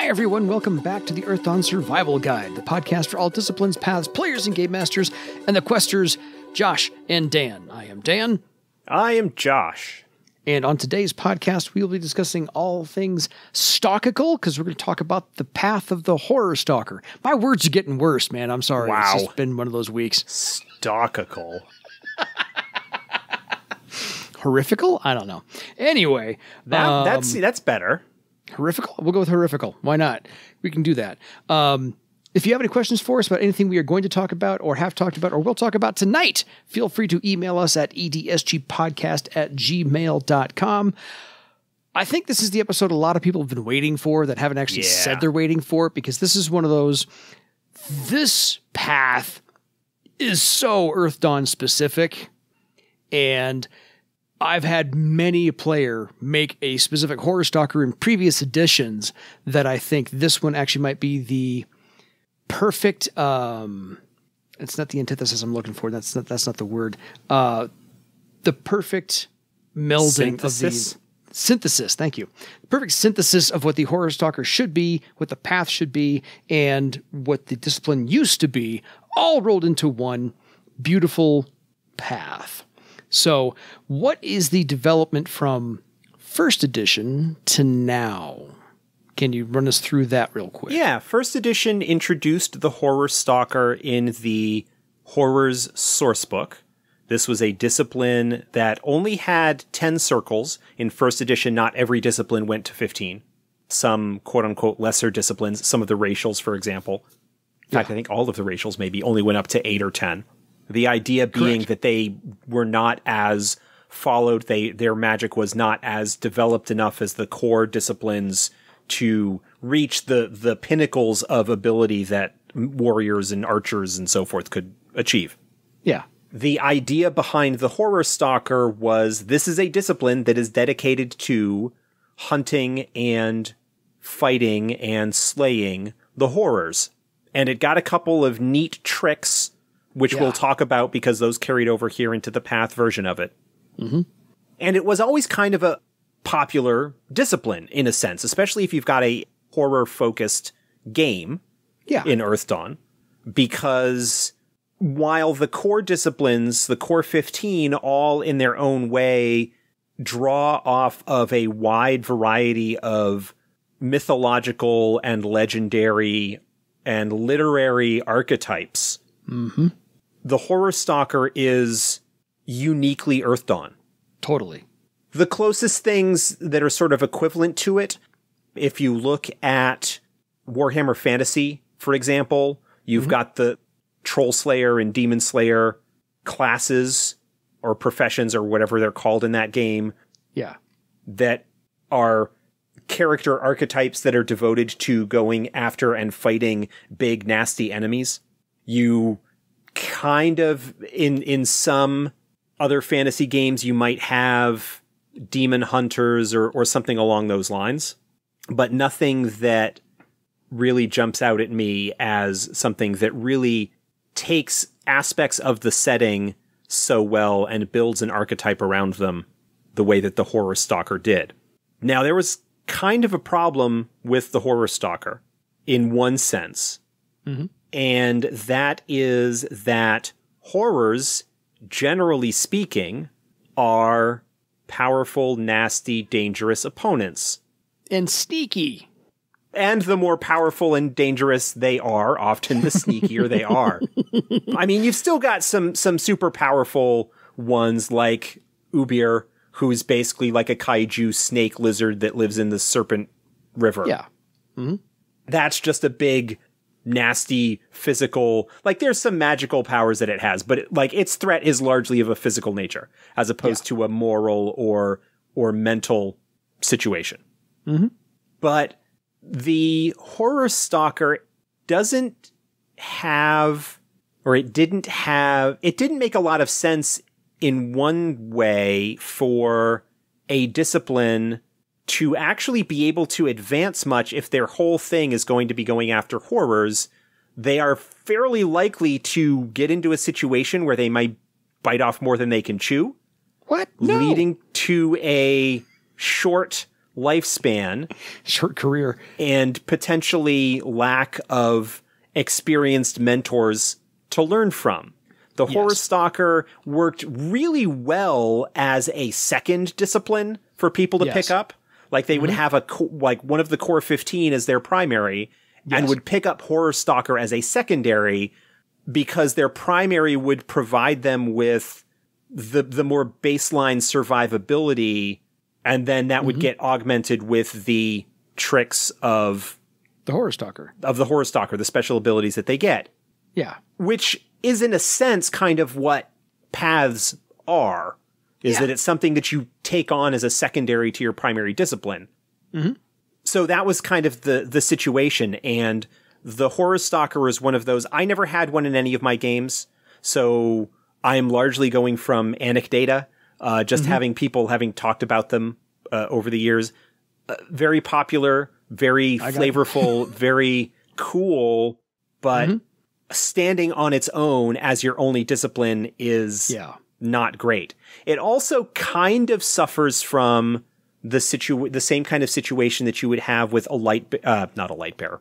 Hi, everyone. Welcome back to the Earthdawn Survival Guide, the podcast for all disciplines, paths, players, and game masters, and the Questors, Josh and Dan. I am Dan. I am Josh. And on today's podcast, we will be discussing all things stalkical, because we're going to talk about the path of the Horror Stalker. My words are getting worse, man. I'm sorry. Wow. It's just been one of those weeks. Stalkical. Horrifical? I don't know. Anyway. That's better. Horrifical? We'll go with horrifical. Why not? We can do that. If you have any questions for us about anything we are going to talk about or have talked about or will talk about tonight, feel free to email us at edsgpodcast@gmail.com. I think this is the episode a lot of people have been waiting for that haven't actually said they're waiting for it, because this is one of those, this path is so Earthdawn specific, and I've had many a player make a specific Horror Stalker in previous editions that I think this one actually might be the perfect, it's not the antithesis I'm looking for. That's not the word. The perfect melding of the synthesis. Thank you. Perfect synthesis of what the Horror Stalker should be, what the path should be, and what the discipline used to be, all rolled into one beautiful path. So what is the development from first edition to now? Can you run us through that real quick? Yeah, first edition introduced the Horror Stalker in the Horrors sourcebook. This was a discipline that only had 10 circles. In first edition, not every discipline went to 15. Some quote-unquote lesser disciplines, some of the racials, for example. In fact, I think all of the racials maybe only went up to 8 or 10. The idea being that they were not as followed, their magic was not as developed enough as the core disciplines to reach the pinnacles of ability that warriors and archers and so forth could achieve. Yeah. The idea behind the Horror Stalker was this is a discipline that is dedicated to hunting and fighting and slaying the horrors. And it got a couple of neat tricks, which we'll talk about because those carried over here into the Path version of it. Mm-hmm. And it was always kind of a popular discipline, in a sense, especially if you've got a horror-focused game in Earthdawn, because while the core disciplines, the core 15, all in their own way, draw off of a wide variety of mythological and legendary and literary archetypes, the Horror Stalker is uniquely Earthdawn. Totally. The closest things that are sort of equivalent to it, if you look at Warhammer Fantasy, for example, you've got the Troll Slayer and Demon Slayer classes or professions or whatever they're called in that game. Yeah. That are character archetypes that are devoted to going after and fighting big, nasty enemies. You kind of, in some other fantasy games, you might have demon hunters or something along those lines, but nothing that really jumps out at me as something that really takes aspects of the setting so well and builds an archetype around them the way that the Horror Stalker did. Now, there was kind of a problem with the Horror Stalker in one sense, and that is that horrors, generally speaking, are powerful, nasty, dangerous opponents. And sneaky. And the more powerful and dangerous they are, often the sneakier they are. I mean, you've still got some super powerful ones like Ubir, who's basically like a kaiju snake lizard that lives in the Serpent River. Yeah. That's just a big, nasty, physical... Like, there's some magical powers that it has, but its threat is largely of a physical nature, as opposed to a moral or mental situation. But the Horror Stalker doesn't have, or it didn't make a lot of sense in one way for a discipline to actually be able to advance much if their whole thing is going to be going after horrors. They are fairly likely to get into a situation where they might bite off more than they can chew. What? No. Leading to a short lifespan, short career, and potentially lack of experienced mentors to learn from. The Horror Stalker worked really well as a second discipline for people to pick up. Like they would have one of the core 15 as their primary and would pick up Horror Stalker as a secondary because their primary would provide them with the more baseline survivability, and then that would get augmented with the tricks of the Horror Stalker. The special abilities that they get. Yeah. Which is, in a sense, kind of what paths are, is that it's something that you take on as a secondary to your primary discipline. So that was kind of the situation, and the Horror Stalker is one of those. I never had one in any of my games, so I'm largely going from anecdata, just having talked about them over the years. Very popular, very flavorful, very cool, but standing on its own as your only discipline is not great. It also kind of suffers from the same kind of situation that you would have with not a light bearer.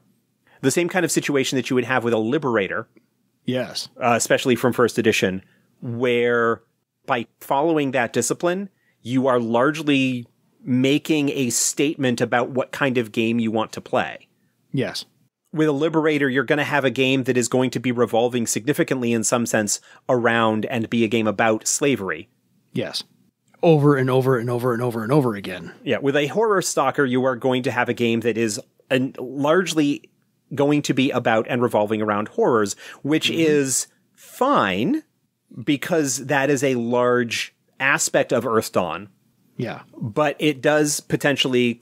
The same kind of situation that you would have with a liberator. Yes. Especially from first edition, where by following that discipline, you are largely making a statement about what kind of game you want to play. Yes. With a liberator, you're going to have a game that is going to be revolving significantly in some sense around and be a game about slavery. Yes. Over and over and over and over and over again. Yeah. With a Horror Stalker, you are going to have a game that is largely going to be about and revolving around horrors, which is fine because that is a large aspect of Earthdawn. Yeah. But it does potentially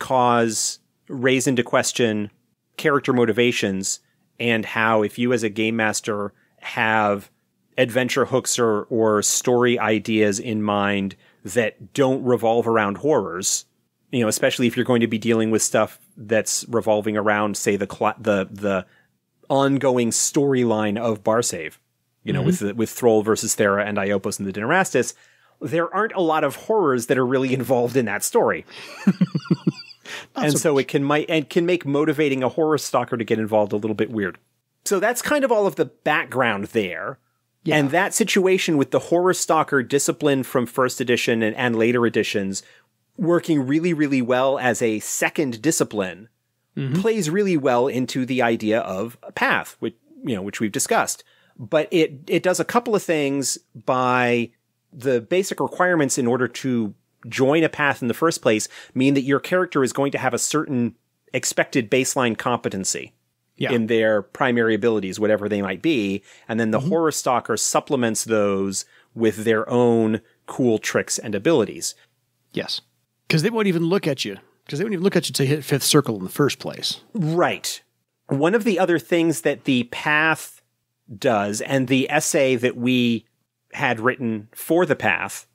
raise into question character motivations and how, if you as a game master have adventure hooks or story ideas in mind that don't revolve around horrors, especially if you're going to be dealing with stuff that's revolving around, say, the ongoing storyline of Barsave, with Thrall versus Thera and Iopos and the Dinarastis, there aren't a lot of horrors that are really involved in that story. And so it can make motivating a Horror Stalker to get involved a little bit weird. So that's kind of all of the background there. Yeah. And that situation with the Horror Stalker discipline from first edition and later editions working really, really well as a second discipline plays really well into the idea of a path, which we've discussed. But it does a couple of things by the basic requirements in order to join a path in the first place mean that your character is going to have a certain expected baseline competency in their primary abilities, whatever they might be. And then the Horror Stalker supplements those with their own cool tricks and abilities. Yes. Because they won't even look at you. To hit fifth circle in the first place. Right. One of the other things that the path does, and the essay that we had written for the path,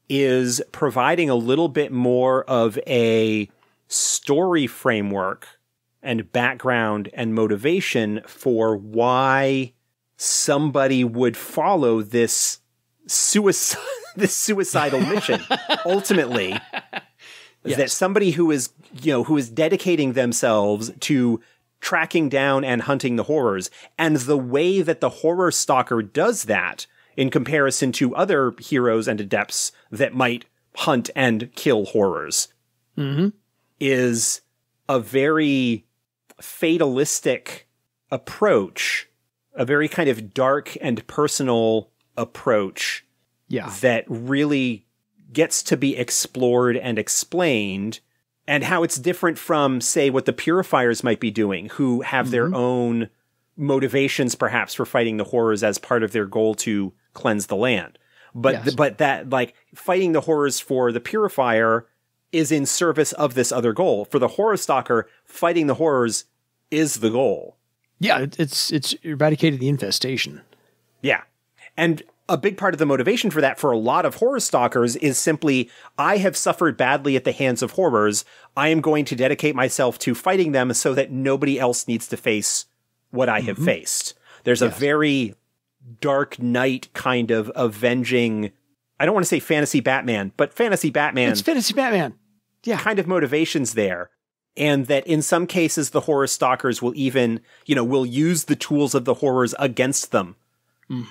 is providing a little bit more of a story framework and background and motivation for why somebody would follow this suicidal mission. Ultimately, that somebody who is dedicating themselves to tracking down and hunting the horrors, and the way that the Horror Stalker does that in comparison to other heroes and adepts that might hunt and kill horrors, is a very fatalistic approach, a very kind of dark and personal approach that really gets to be explored and explained, and how it's different from, say, what the Purifiers might be doing, who have their own motivations perhaps for fighting the horrors as part of their goal to cleanse the land. But but that, like, fighting the horrors for the Purifier is in service of this other goal. For the Horror Stalker, fighting the horrors is the goal. Yeah, it's eradicating the infestation. Yeah. And a big part of the motivation for that for a lot of Horror Stalkers is simply, I have suffered badly at the hands of horrors. I am going to dedicate myself to fighting them so that nobody else needs to face what I have faced. There's a very Dark Knight kind of avenging, I don't want to say fantasy Batman, but fantasy Batman. It's fantasy Batman. kind of motivations there. And that in some cases, the Horror Stalkers will even, will use the tools of the horrors against them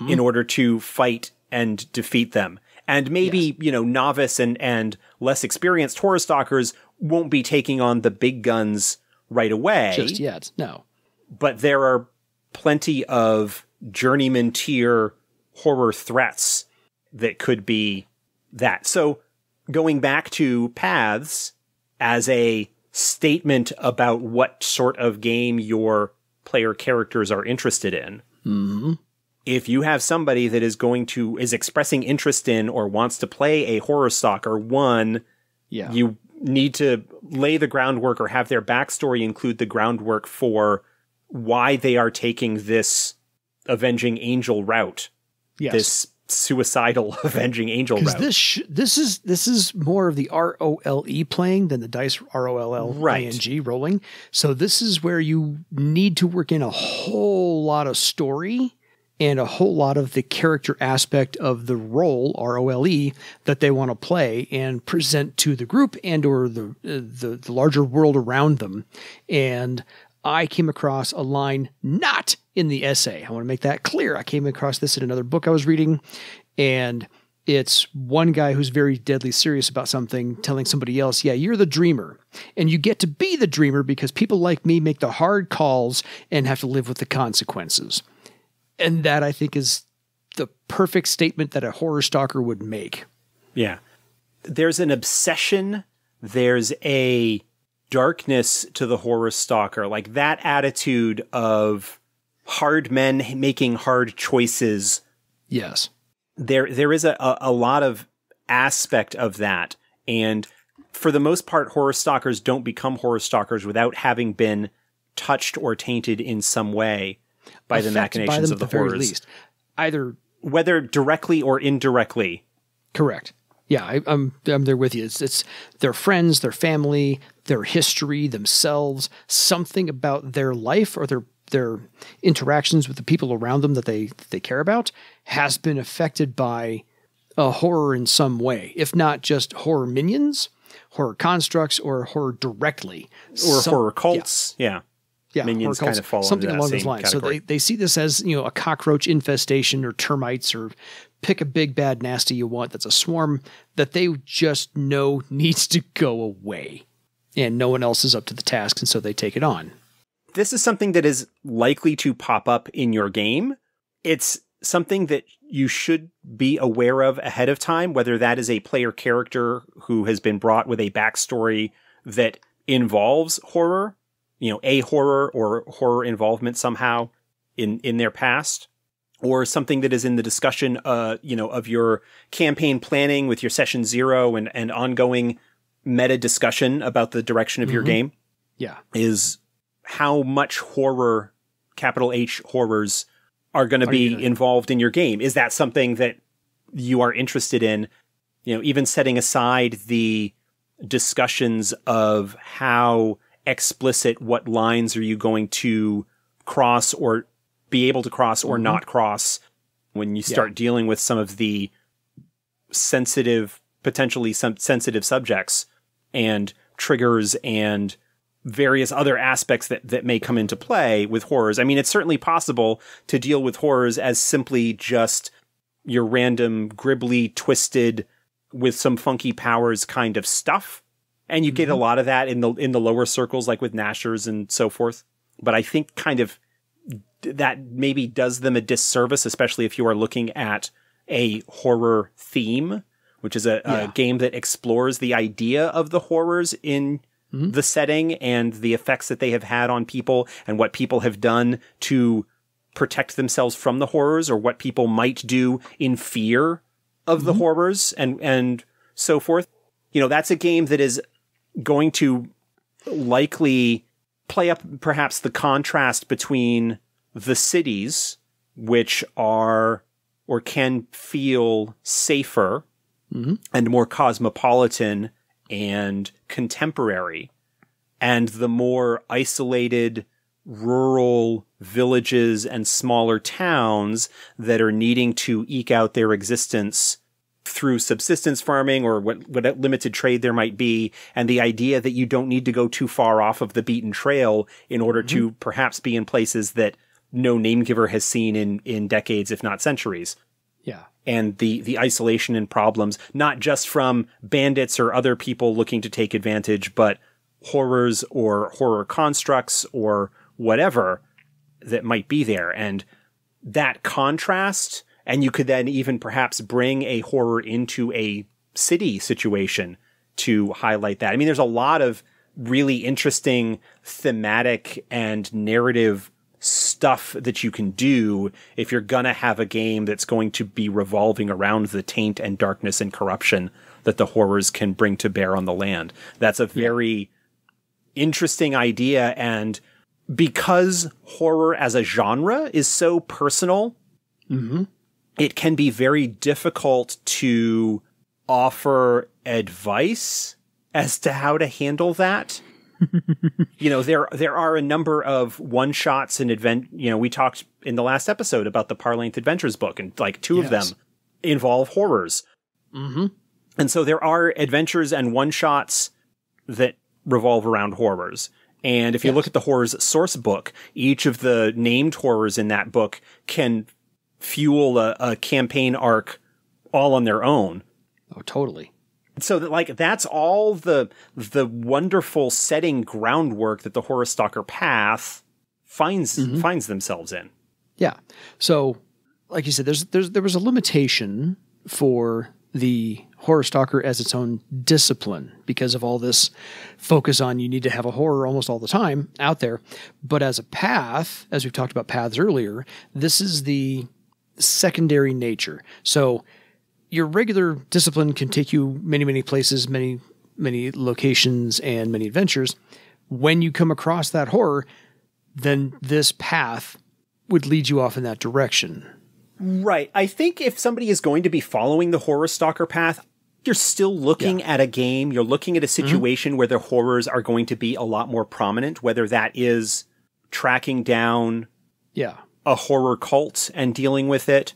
in order to fight and defeat them. And maybe, novice and less experienced Horror Stalkers won't be taking on the big guns right away. Just yet, no. But there are plenty of journeyman tier horror threats that could be that. So going back to paths as a statement about what sort of game your player characters are interested in. If you have somebody that is expressing interest in or wants to play a Horror Stalker, you need to lay the groundwork or have their backstory include the groundwork for why they are taking this avenging angel route. Yes. This suicidal avenging angel route. This is more of the ROLE playing than the dice ROLLING rolling. So this is where you need to work in a whole lot of story and a whole lot of the character aspect of the role, ROLE, that they want to play and present to the group and or the larger world around them. And I came across a line not in the essay. I want to make that clear. I came across this in another book I was reading, and it's one guy who's very deadly serious about something telling somebody else, yeah, you're the dreamer, and you get to be the dreamer because people like me make the hard calls and have to live with the consequences. And that, I think, is the perfect statement that a Horror Stalker would make. Yeah. There's an obsession. There's a darkness to the Horror Stalker. Like that attitude of hard men making hard choices. Yes. There is a lot of aspect of that. And for the most part, Horror Stalkers don't become Horror Stalkers without having been touched or tainted in some way by the machinations of the horrors. Very least. Either whether directly or indirectly. Correct. Yeah, I'm there with you. It's their friends, their family, their history, themselves, something about their life or their interactions with the people around them that they care about has been affected by a horror in some way, if not just horror minions, horror constructs, or horror directly. Or horror cults, yeah. Yeah, minions kind of fall something into that along those lines. category. So they see this as a cockroach infestation or termites or pick a big bad nasty you want that's a swarm that they just know needs to go away, and no one else is up to the task, and so they take it on. This is something that is likely to pop up in your game. It's something that you should be aware of ahead of time, whether that is a player character who has been brought with a backstory that involves horror, a horror or horror involvement somehow in their past, or something that is in the discussion, of your campaign planning with your session 0 and ongoing meta discussion about the direction of your game. Yeah. Is how much horror, capital H horrors, are going to be involved in your game. Is that something that you are interested in? Even setting aside the discussions of how explicit, what lines are you going to cross or be able to cross or not cross when you start dealing with some of the potentially sensitive subjects and triggers and various other aspects that may come into play with horrors. I mean, it's certainly possible to deal with horrors as simply just your random gribbly twisted with some funky powers kind of stuff. And you get a lot of that in the lower circles, like with Nashers and so forth. But I think kind of that maybe does them a disservice, especially if you are looking at a horror theme, which is a game that explores the idea of the horrors in the setting and the effects that they have had on people and what people have done to protect themselves from the horrors, or what people might do in fear of the horrors and so forth. That's a game that is going to likely play up perhaps the contrast between the cities, which are or can feel safer and more cosmopolitan and contemporary, and the more isolated rural villages and smaller towns that are needing to eke out their existence through subsistence farming or what limited trade there might be, and the idea that you don't need to go too far off of the beaten trail in order to perhaps be in places that no name giver has seen in decades, if not centuries. Yeah. And the isolation and problems, not just from bandits or other people looking to take advantage, but horrors or horror constructs or whatever that might be there. And that contrast, and you could then even perhaps bring a horror into a city situation to highlight that. I mean, there's a lot of really interesting thematic and narrative stuff that you can do if you're gonna have a game that's going to be revolving around the taint and darkness and corruption that the horrors can bring to bear on the land. That's a very interesting idea, and because horror as a genre is so personal, it can be very difficult to offer advice as to how to handle that. You know, there are a number of one-shots and we talked in the last episode about the Par-Length Adventures book, and like two of them involve horrors. And so there are adventures and one-shots that revolve around horrors. And if you look at the horrors source book, each of the named horrors in that book can fuel a campaign arc all on their own. Oh, totally. So that, like, that's all the wonderful setting groundwork that the Horror Stalker path finds themselves in. Yeah. So, like you said, there was a limitation for the Horror Stalker as its own discipline because of all this focus on you need to have a horror almost all the time out there. But as a path, as we've talked about paths earlier, this is the secondary nature. So your regular discipline can take you many, many places, many, many locations, and many adventures. When you come across that horror, then this path would lead you off in that direction. Right. I think if somebody is going to be following the Horror Stalker path, you're still looking at a game. You're looking at a situation where the horrors are going to be a lot more prominent, whether that is tracking down a horror cult and dealing with it.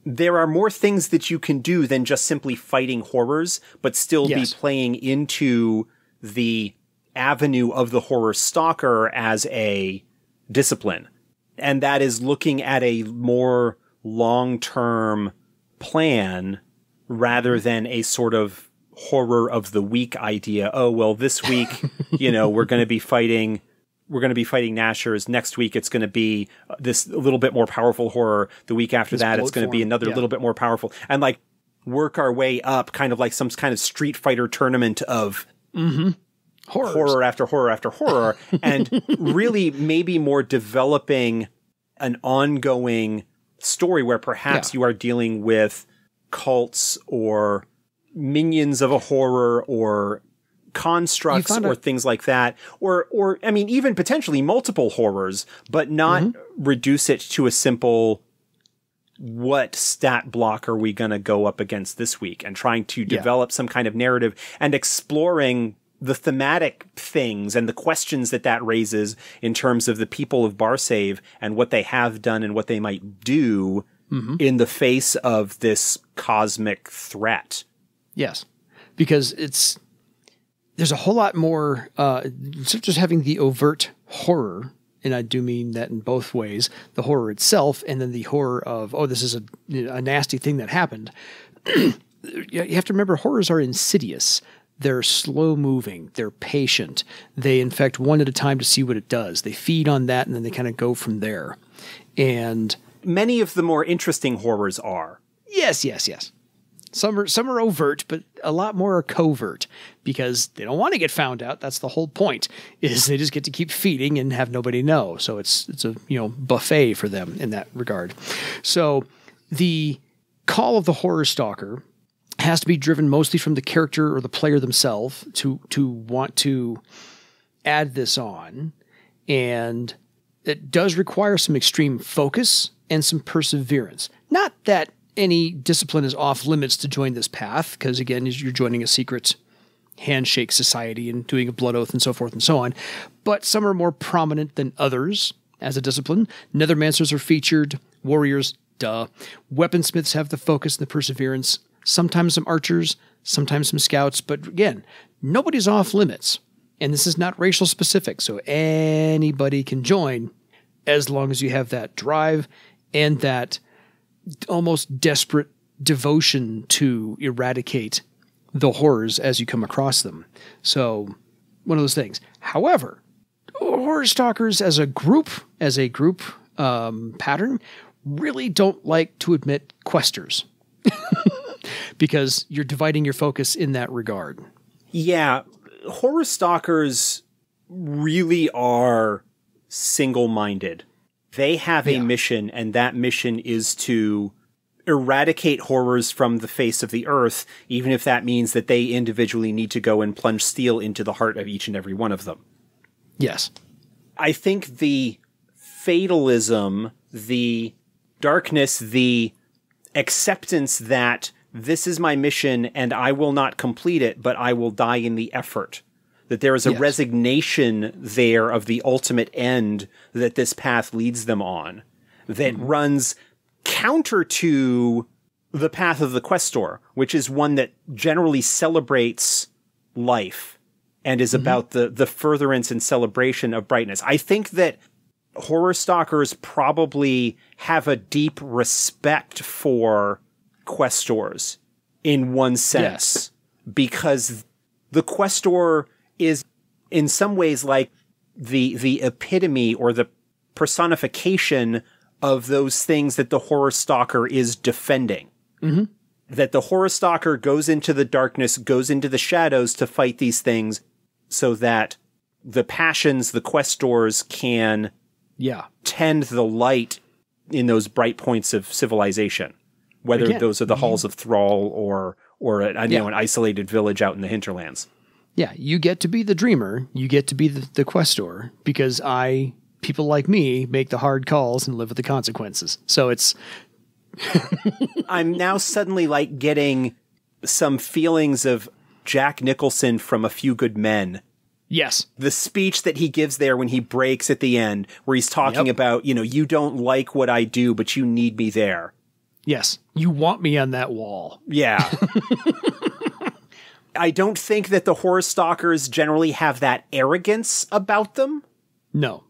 There are more things that you can do than just simply fighting horrors, but still be playing into the avenue of the Horror Stalker as a discipline. And that is looking at a more long-term plan rather than a sort of horror of the week idea. Oh, well, this week, we're going to be fighting Nashers. Next week, it's going to be this little bit more powerful horror. The week after that, it's going to be another little bit more powerful. And like work our way up, kind of like some kind of Street Fighter tournament of horror after horror after horror, and really maybe more developing an ongoing story where perhaps you are dealing with cults or minions of a horror or constructs or things like that, or I mean, even potentially multiple horrors, but not reduce it to a simple, what stat block are we going to go up against this week, and trying to develop some kind of narrative and exploring the thematic things and the questions that raises in terms of the people of Barsave and what they have done and what they might do in the face of this cosmic threat. Yes, because there's a whole lot more, just having the overt horror, and I do mean that in both ways, the horror itself and then the horror of, oh, this is a nasty thing that happened. You have to remember, horrors are insidious. They're slow moving. They're patient. They infect one at a time to see what it does. They feed on that, and then they kind of go from there. And many of the more interesting horrors are. Yes. Some are overt, but a lot more are covert because they don't want to get found out. That's the whole point, is they just get to keep feeding and have nobody know. So it's a buffet for them in that regard. So the call of the Horror Stalker has to be driven mostly from the character or the player themselves to want to add this on. And it does require some extreme focus and some perseverance. Not that any discipline is off limits to join this path, because again, you're joining a secret handshake society and doing a blood oath and so forth and so on. But some are more prominent than others as a discipline. Nethermancers are featured, warriors Duh. Weaponsmiths have the focus and the perseverance. Sometimes some archers, sometimes some scouts. But again, nobody's off limits. And this is not racial specific, so anybody can join as long as you have that drive and that almost desperate devotion to eradicate the horrors as you come across them. So, one of those things. However, Horror Stalkers as a group pattern really don't like to admit Questors because you're dividing your focus in that regard. Yeah, Horror Stalkers really are single-minded. They have a mission, and that mission is to eradicate horrors from the face of the earth, even if that means that they individually need to go and plunge steel into the heart of each and every one of them. Yes. I think the fatalism, the darkness, the acceptance that this is my mission and I will not complete it, but I will die in the effort. That there is a resignation there of the ultimate end that this path leads them on that runs counter to the path of the Questor, which is one that generally celebrates life and is about the furtherance and celebration of brightness. I think that Horror Stalkers probably have a deep respect for Questors in one sense, because the Questor is in some ways like the epitome or the personification of those things that the Horror Stalker is defending. Mm-hmm. That the Horror Stalker goes into the darkness, goes into the shadows to fight these things so that the passions, the Questors can tend the light in those bright points of civilization. Whether those are the halls of Thrall or an isolated village out in the hinterlands. Yeah, you get to be the dreamer. You get to be the Questor because people like me make the hard calls and live with the consequences. So it's... I'm now suddenly like getting some feelings of Jack Nicholson from A Few Good Men. Yes. The speech that he gives there when he breaks at the end, where he's talking about, you don't like what I do, but you need me there. Yes. You want me on that wall. Yeah. I don't think that the Horror Stalkers generally have that arrogance about them. No.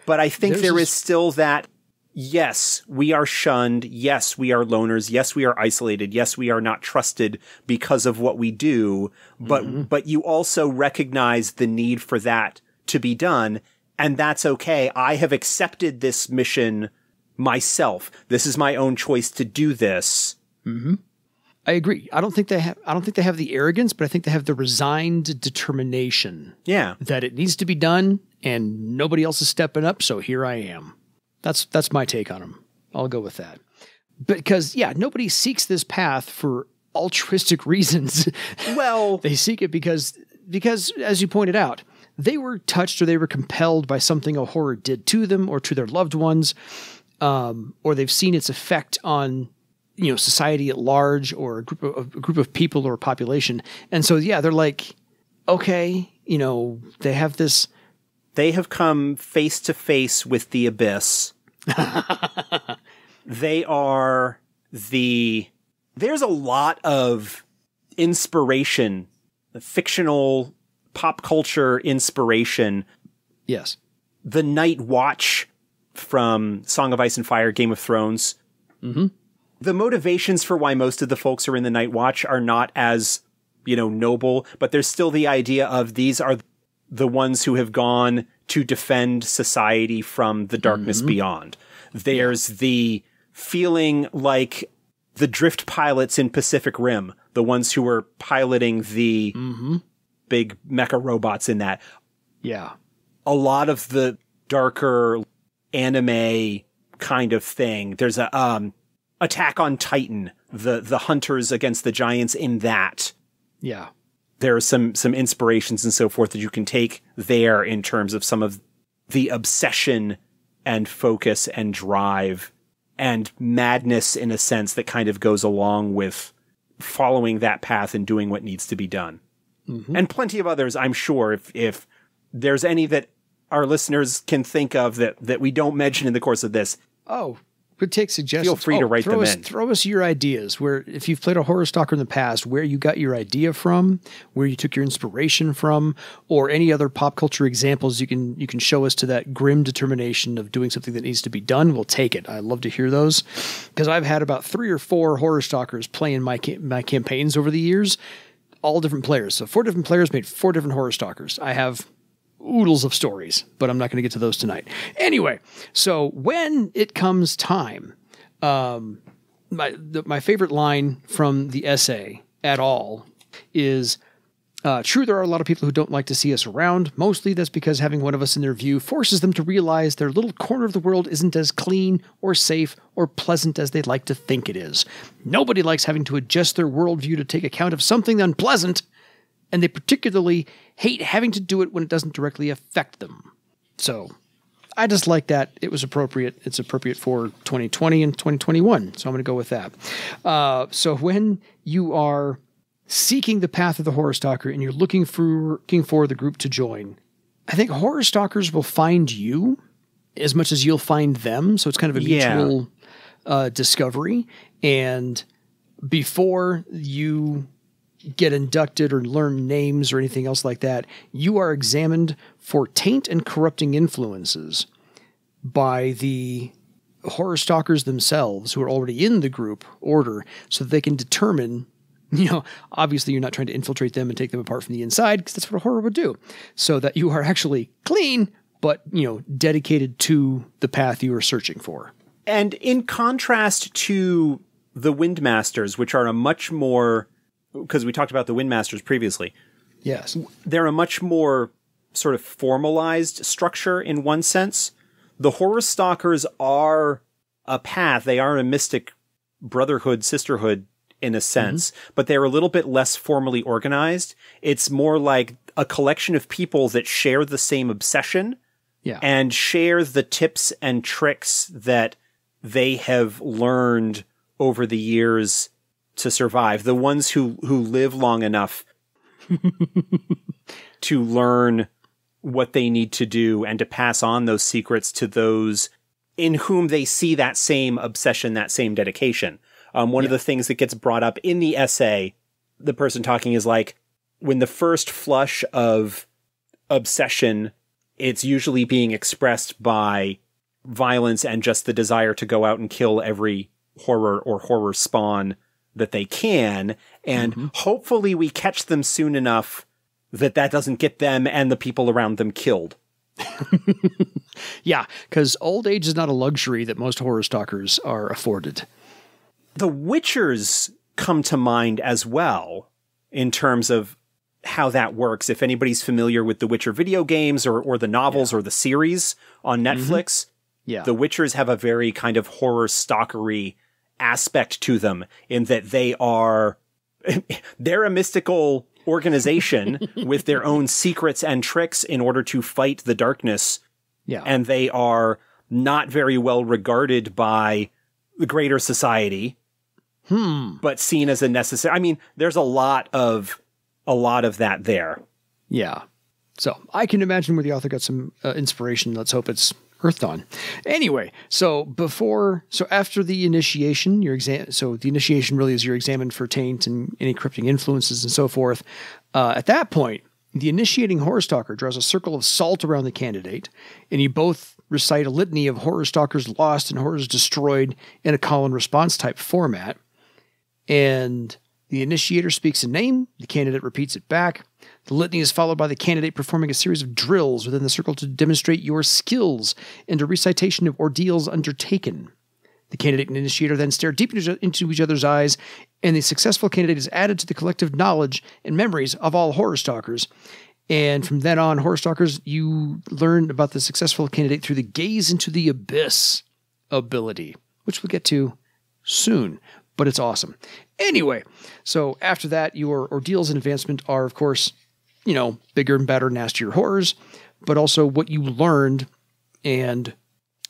But I think there is still that, yes, we are shunned. Yes, we are loners. Yes, we are isolated. Yes, we are not trusted because of what we do. But you also recognize the need for that to be done. And that's okay. I have accepted this mission myself. This is my own choice to do this. Mm-hmm. I agree. I don't think they have the arrogance, but I think they have the resigned determination. Yeah. That it needs to be done and nobody else is stepping up, so here I am. That's my take on them. I'll go with that. Because nobody seeks this path for altruistic reasons. Well, they seek it because as you pointed out, they were touched or they were compelled by something a horror did to them or to their loved ones. Or they've seen its effect on, society at large or a group of people or a population. And so, they're like, okay, they have this. They have come face to face with the abyss. They are there's a lot of inspiration, fictional pop culture inspiration. Yes. The Night Watch from Song of Ice and Fire, Game of Thrones. Mm-hmm. The motivations for why most of the folks are in the Night Watch are not as, noble, but there's still the idea of these are the ones who have gone to defend society from the darkness beyond. There's the feeling like the drift pilots in Pacific Rim, the ones who were piloting the big mecha robots in that. Yeah. A lot of the darker anime kind of thing. There's a Attack on Titan, the hunters against the giants in that. Yeah. There are some inspirations and so forth that you can take there in terms of some of the obsession and focus and drive and madness in a sense that kind of goes along with following that path and doing what needs to be done. Mm-hmm. And plenty of others, I'm sure, if there's any that our listeners can think of that we don't mention in the course of this. Oh, But take suggestions. Feel free to write them in. Throw us your ideas. Where if you've played a Horror Stalker in the past, where you got your idea from, where you took your inspiration from, or any other pop culture examples you can show us to that grim determination of doing something that needs to be done. We'll take it. I love to hear those because I've had about 3 or 4 Horror Stalkers playing my campaigns over the years, all different players. So 4 different players made 4 different Horror Stalkers. I have oodles of stories, but I'm not going to get to those tonight. Anyway, so when it comes time, my favorite line from the essay at all is, true, there are a lot of people who don't like to see us around. Mostly that's because having one of us in their view forces them to realize their little corner of the world isn't as clean or safe or pleasant as they'd like to think it is. Nobody likes having to adjust their worldview to take account of something unpleasant, and they particularly hate having to do it when it doesn't directly affect them. So I just like that. It was appropriate. It's appropriate for 2020 and 2021. So I'm going to go with that. So when you are seeking the path of the Horror Stalker and you're looking for the group to join, I think Horror Stalkers will find you as much as you'll find them. So it's kind of a mutual discovery. And before you get inducted or learn names or anything else like that, you are examined for taint and corrupting influences by the Horror Stalkers themselves, who are already in the group order, so that they can determine, obviously you're not trying to infiltrate them and take them apart from the inside, because that's what a horror would do, so that you are actually clean, but, dedicated to the path you are searching for. And in contrast to the Windmasters, which are a much more, because we talked about the Windmasters previously. Yes. They're a much more sort of formalized structure in one sense. The Horror Stalkers are a path. They are a mystic brotherhood, sisterhood in a sense, but they're a little bit less formally organized. It's more like a collection of people that share the same obsession and share the tips and tricks that they have learned over the years to survive. The ones who live long enough to learn what they need to do and to pass on those secrets to those in whom they see that same obsession, that same dedication. One of the things that gets brought up in the essay, the person talking is like, when the first flush of obsession, it's usually being expressed by violence and just the desire to go out and kill every horror or horror spawn that they can. And hopefully we catch them soon enough that doesn't get them and the people around them killed. Yeah, because old age is not a luxury that most Horror Stalkers are afforded. The Witchers come to mind as well in terms of how that works. If anybody's familiar with the Witcher video games or the novels or the series on Netflix, the Witchers have a very kind of horror stalkery aspect to them in that they're a mystical organization with their own secrets and tricks in order to fight the darkness. Yeah. And they are not very well regarded by the greater society, but seen as a necessary. I mean, there's a lot of that there. Yeah. So I can imagine where the author got some inspiration. Let's hope it's Earthdawn. Anyway, so after the initiation, the initiation really is you're examined for taint and any corrupting influences and so forth. At that point, the initiating Horror Stalker draws a circle of salt around the candidate, and you both recite a litany of Horror Stalkers lost and horrors destroyed in a call and response type format. And the initiator speaks a name, the candidate repeats it back. The litany is followed by the candidate performing a series of drills within the circle to demonstrate your skills and a recitation of ordeals undertaken. The candidate and initiator then stare deep into each other's eyes, and the successful candidate is added to the collective knowledge and memories of all Horror Stalkers. And from then on, Horror Stalkers, you learn about the successful candidate through the Gaze into the Abyss ability, which we'll get to soon, but it's awesome. Anyway, so after that, your ordeals and advancement are, of course, bigger and better, nastier horrors, but also what you learned and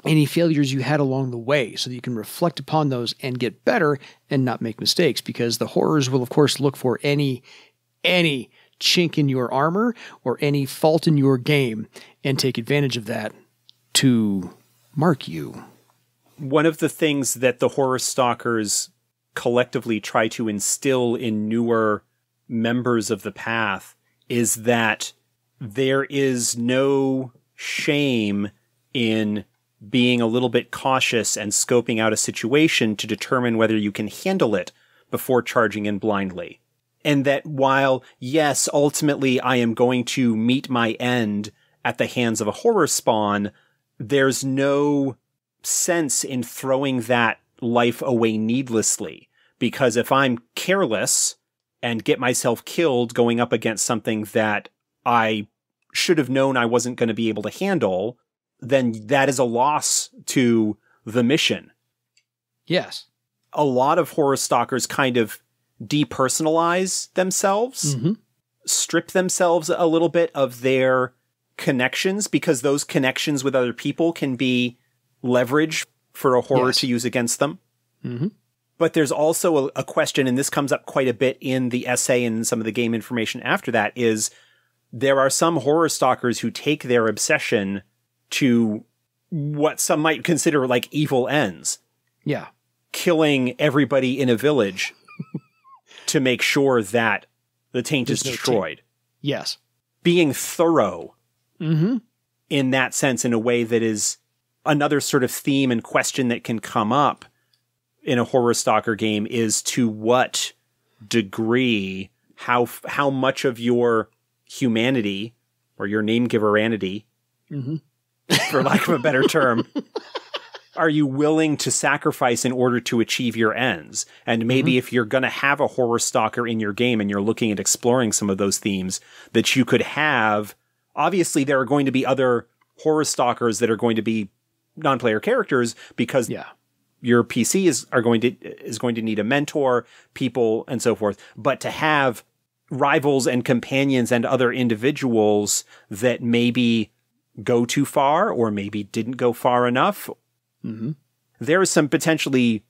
any failures you had along the way so that you can reflect upon those and get better and not make mistakes, because the horrors will, of course, look for any chink in your armor or any fault in your game and take advantage of that to mark you. one of the things that the Horror Stalkers collectively try to instill in newer members of the path is that there is no shame in being a little bit cautious and scoping out a situation to determine whether you can handle it before charging in blindly. And that while, yes, ultimately I am going to meet my end at the hands of a horror spawn, there's no sense in throwing that life away needlessly. Because if I'm careless and get myself killed going up against something that I should have known I wasn't going to be able to handle, then that is a loss to the mission. Yes. A lot of Horror Stalkers kind of depersonalize themselves, strip themselves a little bit of their connections, because those connections with other people can be leverage for a horror to use against them. But there's also a question, and this comes up quite a bit in the essay and some of the game information after that, is there are some Horror Stalkers who take their obsession to what some might consider like evil ends. Yeah. Killing everybody in a village to make sure that the taint is destroyed. Yes. Being thorough in that sense, in a way that is another sort of theme and question that can come up in a Horror Stalker game, is to what degree, how much of your humanity or your name-giveranity, for lack of a better term, are you willing to sacrifice in order to achieve your ends? And maybe if you're going to have a Horror Stalker in your game and you're looking at exploring some of those themes, that you could have, obviously there are going to be other Horror Stalkers that are going to be non-player characters, because your PC is going to need a mentor, people, and so forth. But to have rivals and companions and other individuals that maybe go too far or maybe didn't go far enough, there is some potentially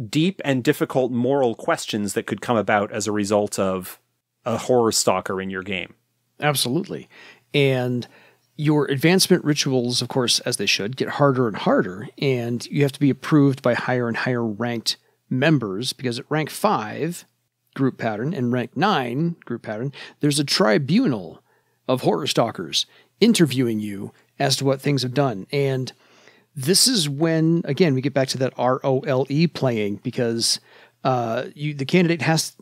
deep and difficult moral questions that could come about as a result of a Horror Stalker in your game. Absolutely. And your advancement rituals, of course, as they should, get harder and harder, and you have to be approved by higher and higher ranked members, because at rank 5 group pattern and rank 9 group pattern, there's a tribunal of Horror Stalkers interviewing you as to what things have done. And this is when, again, we get back to that ROLE playing, because the candidate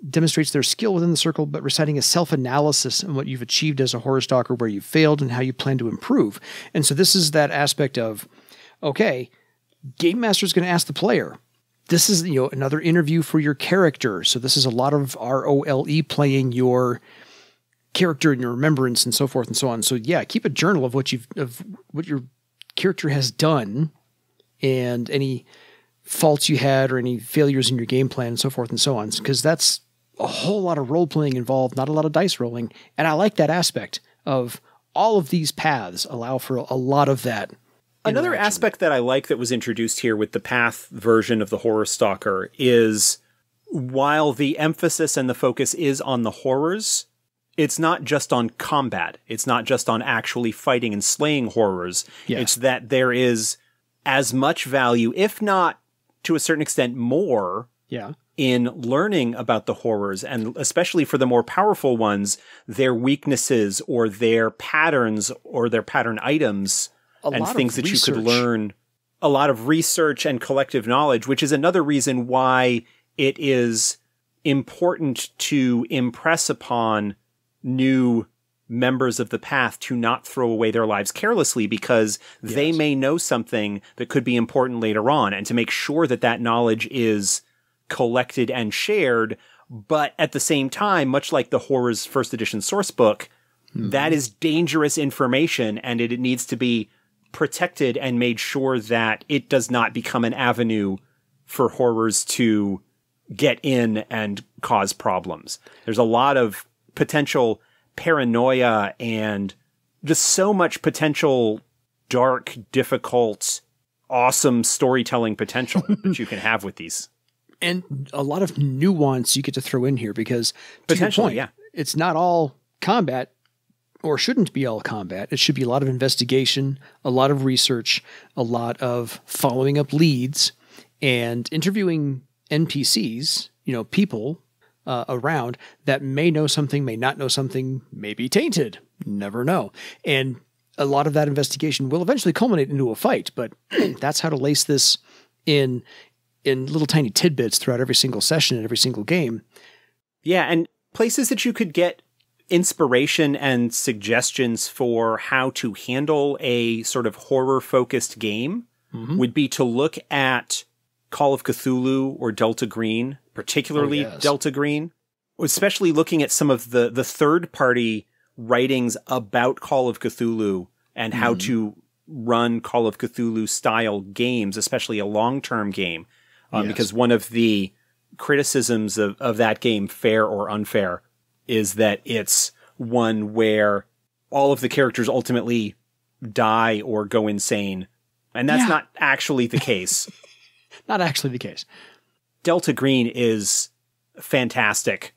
demonstrates their skill within the circle, but reciting a self-analysis on what you've achieved as a Horror Stalker, where you failed, and how you plan to improve. And so this is that aspect of, okay, Game Master is going to ask the player. This is, another interview for your character. So this is a lot of ROLE playing your character and your remembrance and so forth and so on. So yeah, keep a journal of what your character has done, and any faults you had or any failures in your game plan and so forth and so on, because that's a whole lot of role-playing involved, not a lot of dice rolling. And I like that aspect of all of these paths allow for a lot of that. Another aspect that I like that was introduced here with the path version of the Horror Stalker is, while the emphasis and the focus is on the horrors, it's not just on combat. It's not just on actually fighting and slaying horrors. Yeah. It's that there is as much value, if not to a certain extent more, in learning about the horrors, and especially for the more powerful ones, their weaknesses or their patterns or their pattern items and things that you could learn. A lot of research and collective knowledge, which is another reason why it is important to impress upon new members of the path to not throw away their lives carelessly, because they may know something that could be important later on, and to make sure that that knowledge is collected and shared. But at the same time, much like the Horror's first edition source book, that is dangerous information, and it needs to be protected and made sure that it does not become an avenue for horrors to get in and cause problems. There's a lot of potential paranoia and just so much potential dark, difficult, awesome storytelling potential that you can have with these. And a lot of nuance you get to throw in here, because to your point, it's not all combat, or shouldn't be all combat. It should be a lot of investigation, a lot of research, a lot of following up leads, and interviewing NPCs, people around that may know something, may not know something, may be tainted, never know. And a lot of that investigation will eventually culminate into a fight, but that's how to lace this in little tiny tidbits throughout every single session and every single game. Yeah, and places that you could get inspiration and suggestions for how to handle a sort of horror-focused game would be to look at Call of Cthulhu or Delta Green, particularly Delta Green, especially looking at some of the third-party writings about Call of Cthulhu and how to run Call of Cthulhu-style games, especially a long-term game, because one of the criticisms of that game, fair or unfair, is that it's one where all of the characters ultimately die or go insane. And that's not actually the case. Not actually the case. Delta Green is fantastic.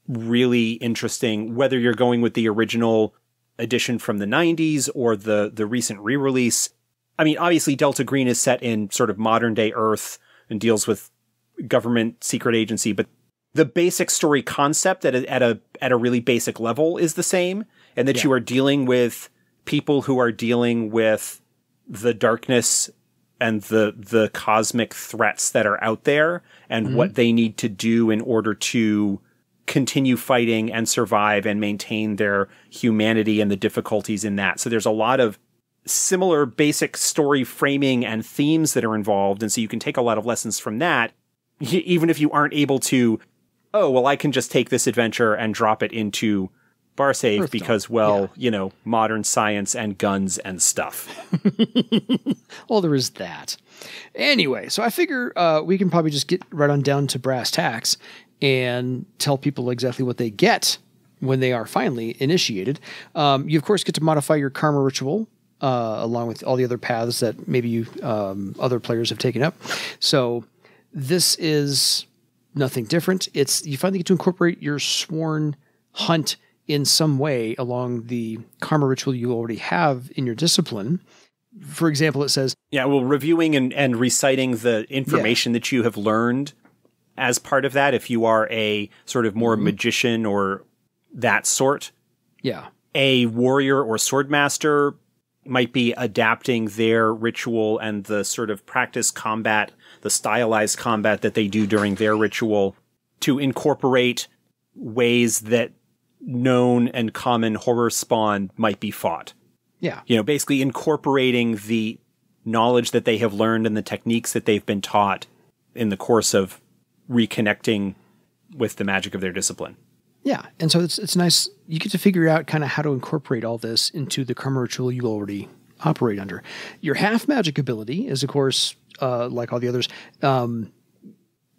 Really interesting, whether you're going with the original edition from the 90s or the recent re-release. I mean, obviously Delta Green is set in sort of modern day Earth and deals with government secret agency, but the basic story concept at a really basic level is the same, and that you are dealing with people who are dealing with the darkness and the cosmic threats that are out there and what they need to do in order to continue fighting and survive and maintain their humanity and the difficulties in that. So there's a lot of similar basic story framing and themes that are involved, and so you can take a lot of lessons from that, even if you aren't able to, I can just take this adventure and drop it into bar save Earthdawn. Because, modern science and guns and stuff. Well, there is that. Anyway, so I figure we can probably just get right on down to brass tacks and tell people exactly what they get when they are finally initiated. You, of course, get to modify your karma ritual along with all the other paths that maybe you other players have taken up. So this is nothing different. You finally get to incorporate your sworn hunt in some way along the karma ritual you already have in your discipline. For example, it says... Yeah, well, reviewing and reciting the information that you have learned as part of that, if you are a sort of more magician or that sort. Yeah. A warrior or swordmaster might be adapting their ritual and the sort of practice combat, the stylized combat that they do during their ritual to incorporate ways that known and common horror spawn might be fought. Yeah. Basically incorporating the knowledge that they have learned and the techniques that they've been taught in the course of reconnecting with the magic of their discipline. Yeah. And so it's nice. You get to figure out kind of how to incorporate all this into the karma ritual you already operate under. Your half magic ability is, of course, like all the others,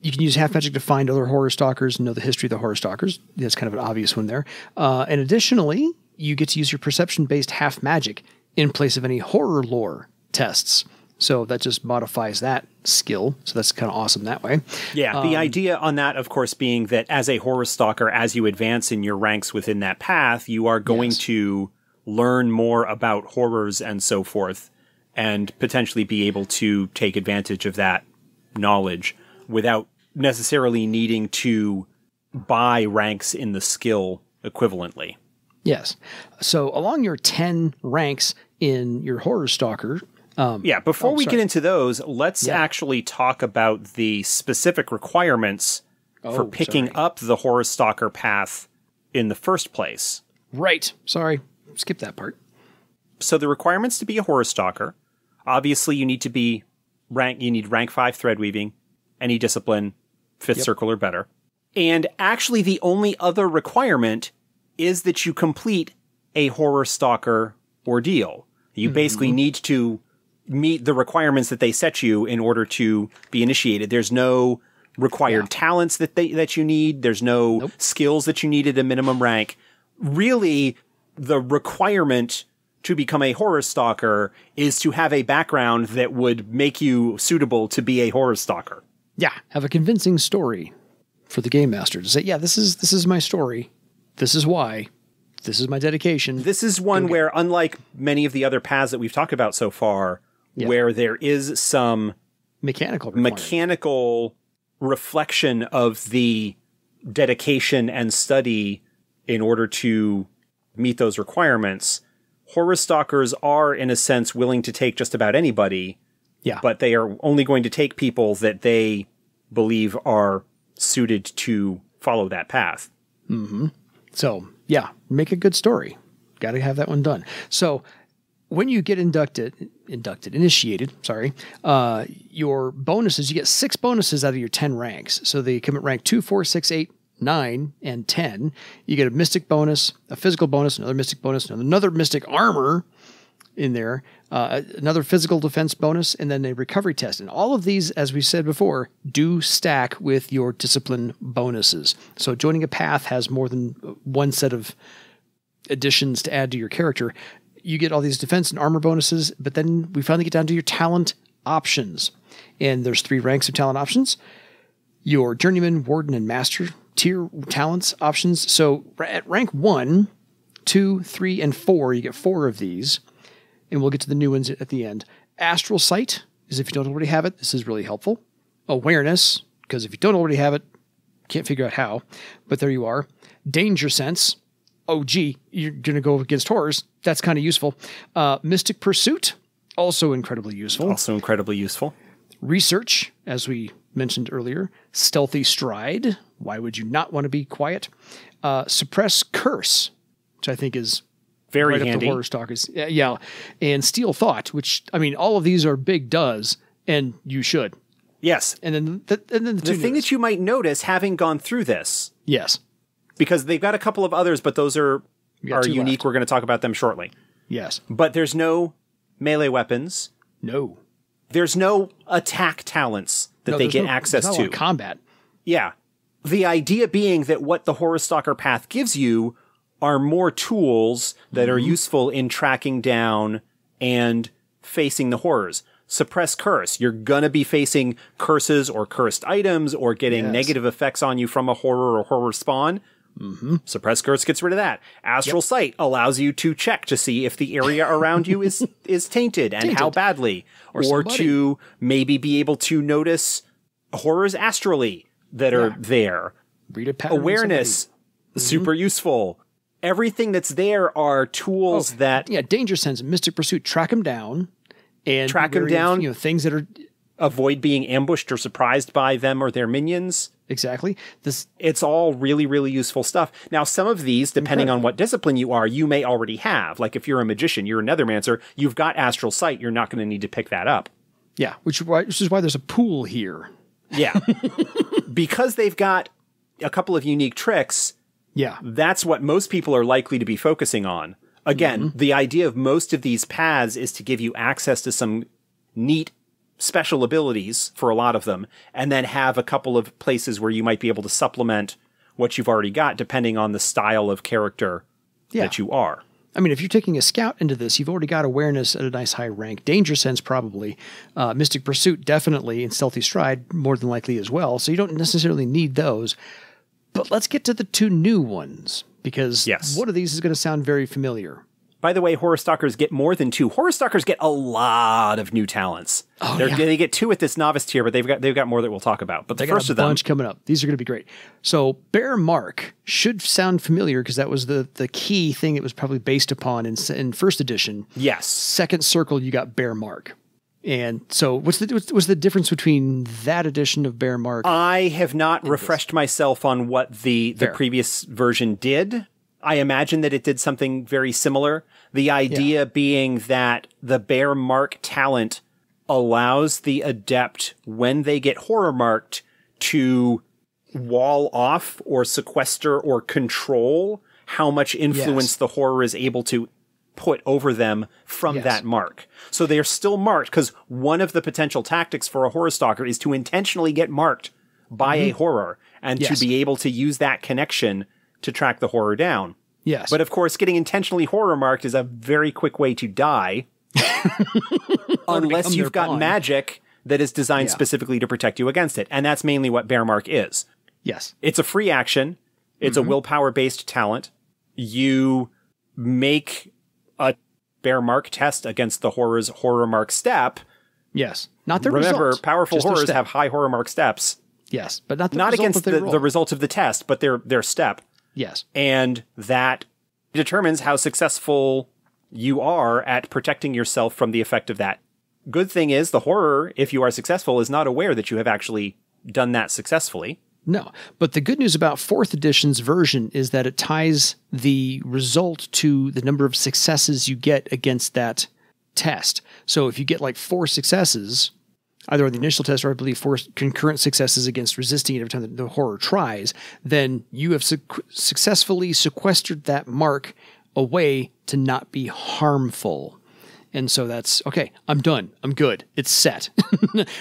you can use half magic to find other horror stalkers and know the history of the horror stalkers. That's kind of an obvious one there. And additionally, you get to use your perception-based half magic in place of any horror lore tests. So that just modifies that skill. So that's kind of awesome that way. Yeah, the idea on that, of course, being that as a horror stalker, as you advance in your ranks within that path, you are going to learn more about horrors and so forth, and potentially be able to take advantage of that knowledge without necessarily needing to buy ranks in the skill equivalently. Yes. So along your 10 ranks in your Horror Stalker... before we get into those, let's actually talk about the specific requirements for picking up the Horror Stalker path in the first place. Right. Sorry. Skip that part. So the requirements to be a Horror Stalker, obviously you need to be rank 5 threadweaving, any discipline, 5th circle or better. And actually the only other requirement is that you complete a Horror Stalker ordeal. You basically need to meet the requirements that they set you in order to be initiated. There's no required talents that you need. There's no skills that you need at a minimum rank. Really, the requirement to become a Horror Stalker is to have a background that would make you suitable to be a Horror Stalker. Yeah, have a convincing story for the game master to say, this is my story. This is why. This is my dedication. This is one where, unlike many of the other paths that we've talked about so far, where there is some mechanical reflection of the dedication and study in order to meet those requirements. Horror Stalkers are, in a sense, willing to take just about anybody. Yeah. But they are only going to take people that they believe are suited to follow that path. Mm-hmm. So, yeah, make a good story. Got to have that one done. So, when you get initiated, your bonuses, you get 6 bonuses out of your 10 ranks. So they come at rank 2, 4, 6, 8, 9, and 10. You get a mystic bonus, a physical bonus, another mystic bonus, another mystic armor in there, another physical defense bonus, and then a recovery test. And all of these, as we said before, do stack with your discipline bonuses. So joining a path has more than one set of additions to add to your character. You get all these defense and armor bonuses, but then we finally get down to your talent options. And there's 3 ranks of talent options. Your journeyman, warden, and master tier talents options. So at rank 1, 2, 3, and 4, you get 4 of these. And we'll get to the new ones at the end. Astral sight is if you don't already have it. This is really helpful. Awareness, because if you don't already have it, can't figure out how. But there you are. Danger sense. Oh, gee, you're going to go against horrors. That's kind of useful. Mystic Pursuit, also incredibly useful. Research, as we mentioned earlier. Stealthy Stride. Why would you not want to be quiet? Suppress Curse, which I think is very right handy. Up to Horror Stalkers. Yeah. And Steal Thought, which, I mean, all of these are big does, and you should. Yes. And then the thing that you might notice, having gone through this. Yes. Because they've got a couple of others, but those are unique. Left. We're going to talk about them shortly. Yes. But there's no melee weapons. No. There's no attack talents that they get access to. Combat. Yeah. The idea being that what the Horror Stalker path gives you are more tools that are useful in tracking down and facing the horrors. Suppress Curse. You're going to be facing curses or cursed items or getting negative effects on you from a horror or horror spawn. Mm-hmm. Suppress Curse gets rid of that. Astral Sight allows you to check to see if the area around you is tainted and how badly. Or to maybe be able to notice horrors astrally that are there. Read a pattern. Awareness, super useful. Everything that's there are tools that... Yeah, Danger Sense, Mystic Pursuit, track them down. And track them down. Things that are... Avoid being ambushed or surprised by them or their minions. Exactly. It's all really, really useful stuff. Now, some of these, depending on what discipline you are, you may already have. Like if you're a magician, you're a nethermancer, you've got Astral Sight, you're not going to need to pick that up. Yeah, which is why there's a pool here. Yeah. Because they've got a couple of unique tricks, that's what most people are likely to be focusing on. Again, the idea of most of these paths is to give you access to some neat special abilities for a lot of them, and then have a couple of places where you might be able to supplement what you've already got, depending on the style of character that you are. I mean, if you're taking a scout into this, you've already got awareness at a nice high rank. Danger Sense, probably. Mystic Pursuit, definitely. And Stealthy Stride, more than likely as well. So you don't necessarily need those. But let's get to the 2 new ones, because one of these is going to sound very familiar. By the way, Horror Stalkers get more than 2. Horror Stalkers get a lot of new talents. They get 2 at this novice tier, but they've got more that we'll talk about. But the first of them, bunch coming up. These are going to be great. So Bear Mark should sound familiar because that was the key thing it was probably based upon in first edition. Yes. Second circle, you got Bear Mark. And so what's the difference between that edition of Bear Mark? I have not refreshed myself on what the previous version did. I imagine that it did something very similar. The idea being that the Bear Mark talent allows the adept, when they get horror marked, to wall off or sequester or control how much influence the horror is able to put over them from that mark. So they're still marked, because one of the potential tactics for a Horror Stalker is to intentionally get marked by a horror and to be able to use that connection to track the horror down. Yes. But of course, getting intentionally horror marked is a very quick way to die. Unless you've got magic that is designed specifically to protect you against it. And that's mainly what Bear Mark is. Yes. It's a free action. It's a willpower-based talent. You make a Bear Mark test against the horror's horror mark step. Yes. Not the Remember, result. powerful just their horrors step. have high horror mark steps. Yes, but not the Not result against that they roll. the result of the test, but their step. Yes. And that determines how successful you are at protecting yourself from the effect of that. Good thing is, the horror, if you are successful, is not aware that you have actually done that successfully. No, but the good news about 4th edition's version is that it ties the result to the number of successes you get against that test. So if you get like 4 successes, either on the initial test or I believe 4 concurrent successes against resisting it every time the horror tries, then you have successfully sequestered that mark away to not be harmful. And so that's, okay, I'm done. I'm good. It's set.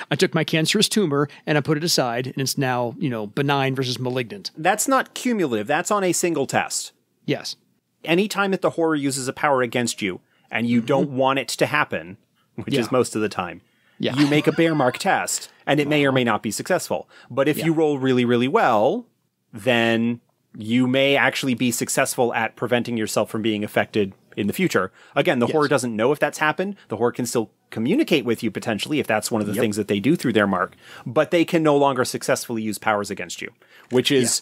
I took my cancerous tumor and I put it aside and it's now, benign versus malignant. That's not cumulative. That's on a single test. Yes. Anytime that the horror uses a power against you and you don't want it to happen, which is most of the time, you make a bear mark test and it may or may not be successful. But if you roll really, really well, then you may actually be successful at preventing yourself from being affected in the future. Again, the horror doesn't know if that's happened. The horror can still communicate with you potentially if that's one of the things that they do through their mark, but they can no longer successfully use powers against you, which is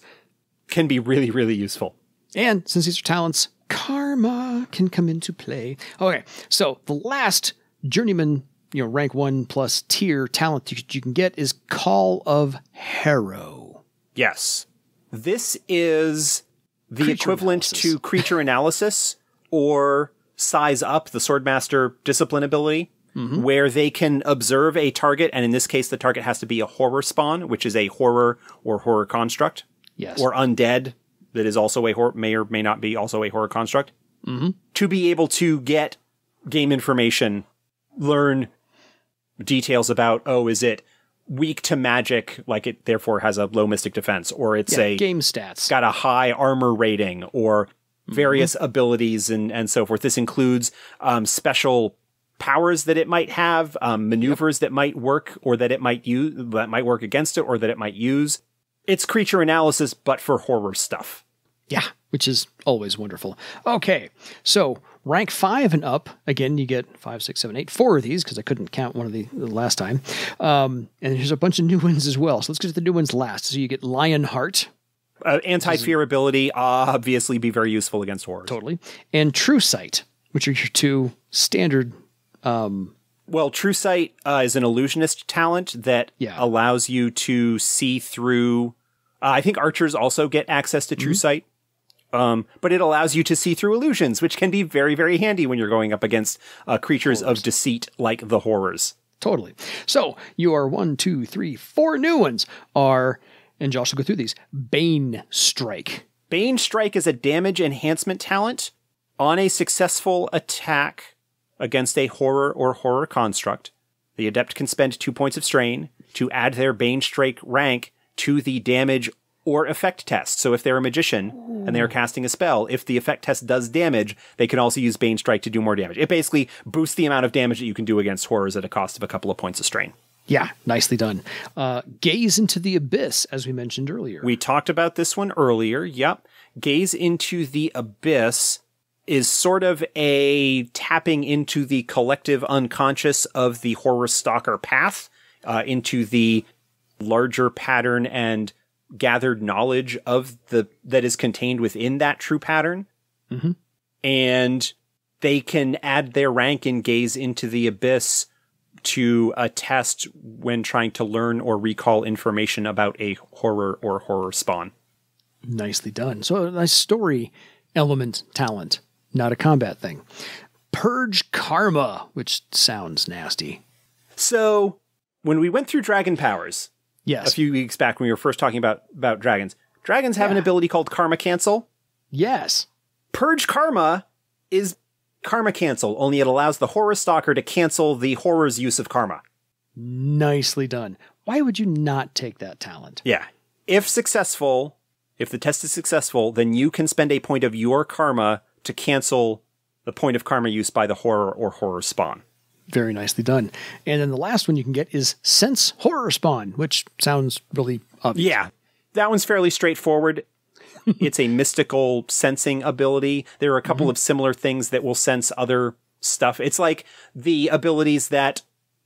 can be really, really useful. And since these are talents, karma can come into play. Okay, so the last journeyman, rank 1 plus tier talent you can get is Call of Harrow. Yes. This is the Creature equivalent analysis. to creature analysis or size up, the Swordmaster discipline ability, where they can observe a target, and in this case, the target has to be a horror spawn, which is a horror or horror construct. Yes. Or undead, that is also a horror, may or may not be also a horror construct. To be able to get game information, learn details about, is it weak to magic, like it therefore has a low mystic defense, or it's game stats. got a high armor rating, or various abilities and so forth. This includes special powers that it might have, maneuvers that might work or that it might use, that might work against it or that it might use. It's creature analysis, but for horror stuff. Yeah, which is always wonderful. Okay, so rank 5 and up, again, you get 5, 6, 7, 8, 4 of these, because I couldn't count one of the last time. And there's a bunch of new ones as well. So let's get to the new ones last. So you get Lionheart. Anti-fear ability, obviously be very useful against horrors. Totally. And True Sight, which are your 2 standard... Well, True Sight is an illusionist talent that allows you to see through... I think archers also get access to True Sight. But it allows you to see through illusions, which can be very, very handy when you're going up against creatures of deceit like the horrors. Totally. So your 1, 2, 3, 4 new ones are, and Josh will go through these, Bane Strike. Bane Strike is a damage enhancement talent on a successful attack against a horror or horror construct. The adept can spend 2 points of strain to add their Bane Strike rank to the damage or effect test. So if they're a magician and they're casting a spell, if the effect test does damage, they can also use Bane Strike to do more damage. It basically boosts the amount of damage that you can do against horrors at a cost of a couple of points of strain. Yeah, nicely done. Gaze into the Abyss, as we mentioned earlier. We talked about this one earlier. Yep. Gaze into the Abyss is sort of a tapping into the collective unconscious of the Horror Stalker path, into the larger pattern and gathered knowledge of that is contained within that true pattern. And they can add their rank in Gaze into the Abyss to a test when trying to learn or recall information about a horror or horror spawn. Nicely done. So a nice story element talent, not a combat thing. Purge Karma, which sounds nasty. So when we went through dragon powers, yes, a few weeks back when we were first talking about dragons have an ability called Karma Cancel. Yes. Purge Karma is Karma Cancel, only it allows the Horror Stalker to cancel the horror's use of karma. Nicely done. Why would you not take that talent? Yeah. If the test is successful, then you can spend a point of your karma to cancel the point of karma use by the horror or horror spawn. Very nicely done. And then the last one you can get is Sense Horror Spawn, which sounds really obvious. Yeah. That one's fairly straightforward. It's a mystical sensing ability. There are a couple of similar things that will sense other stuff. It's like the abilities that